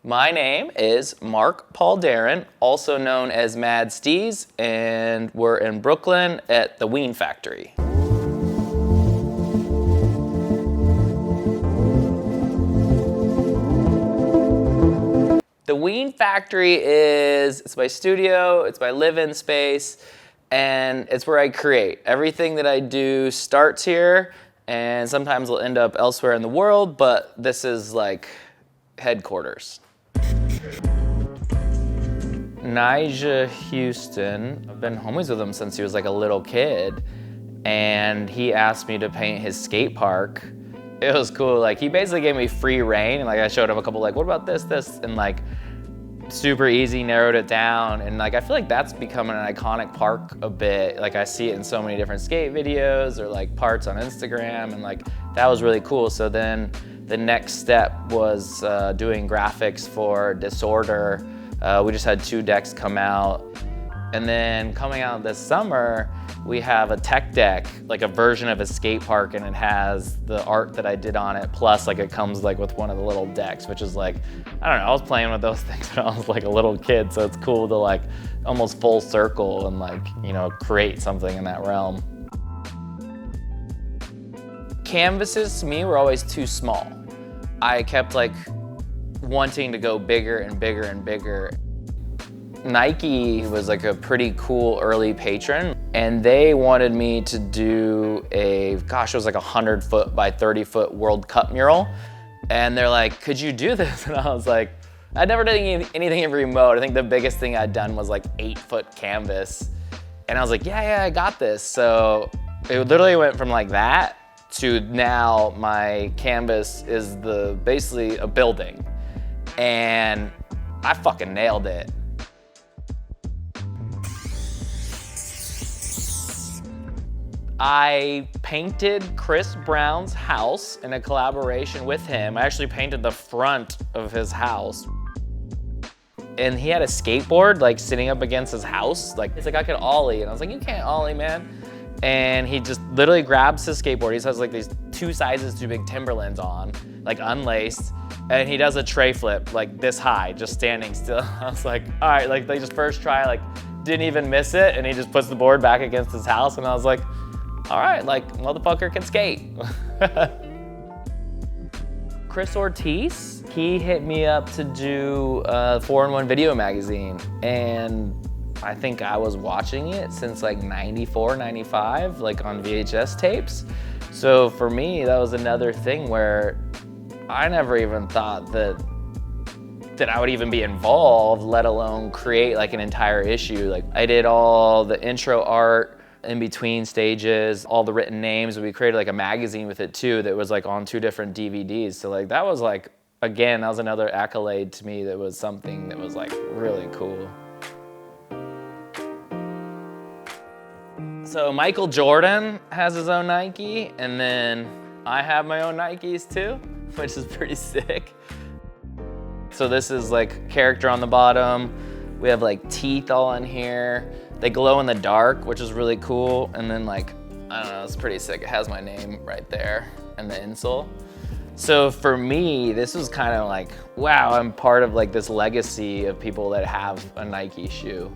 My name is Mark Paul Deren, also known as Madsteez, and we're in Brooklyn at the Ween Factory. The Ween Factory it's my studio, it's my live-in space, and it's where I create. Everything that I do starts here, and sometimes will end up elsewhere in the world, but this is like headquarters. Nyjah Huston, I've been homies with him since he was like a little kid, and he asked me to paint his skate park. It was cool. Like, he basically gave me free reign, and like I showed him a couple, like, what about this, and like super easy, narrowed it down. And like I feel like that's becoming an iconic park a bit. Like, I see it in so many different skate videos or like parts on Instagram, and like that was really cool. So then the next step was doing graphics for Disorder. We just had 2 decks come out. And then coming out this summer, we have a tech deck, like a version of a skate park, and it has the art that I did on it, plus like it comes like with one of the little decks, which is like, I don't know, I was playing with those things when I was like a little kid, so it's cool to like almost full circle and like, you know, create something in that realm. Canvases to me were always too small. I kept like wanting to go bigger and bigger and bigger. Nike was like a pretty cool early patron, and they wanted me to do it was like a 100-foot by 30-foot World Cup mural. And they're like, could you do this? And I was like, I'd never done anything in remote. I think the biggest thing I'd done was like 8-foot canvas. And I was like, yeah, I got this. So it literally went from like that to now my canvas is basically a building. And I fucking nailed it. I painted Chris Brown's house in a collaboration with him. I actually painted the front of his house. And he had a skateboard like sitting up against his house. Like, he's like, I could ollie. And I was like, you can't ollie, man. And he just literally grabs his skateboard. He has like these 2 sizes too big Timberlands on, like unlaced. And he does a tray flip like this high, just standing still. I was like, all right, like they just first try, like didn't even miss it. And he just puts the board back against his house. And I was like, all right, like, motherfucker can skate. Chris Ortiz, he hit me up to do a 4-in-1 video magazine. And I think I was watching it since like 94, 95, like on VHS tapes. So for me, that was another thing where I never even thought that I would even be involved, let alone create like an entire issue. Like, I did all the intro art, in between stages, all the written names. We created like a magazine with it too that was like on 2 different DVDs. So like that was like, again, that was another accolade to me. That was something that was like really cool. So Michael Jordan has his own Nike, and then I have my own Nikes too, which is pretty sick. So this is like character on the bottom. We have like teeth all in here. They glow in the dark, which is really cool. And then like, I don't know, it's pretty sick. It has my name right there and the insole. So for me, this was kind of like, wow, I'm part of like this legacy of people that have a Nike shoe.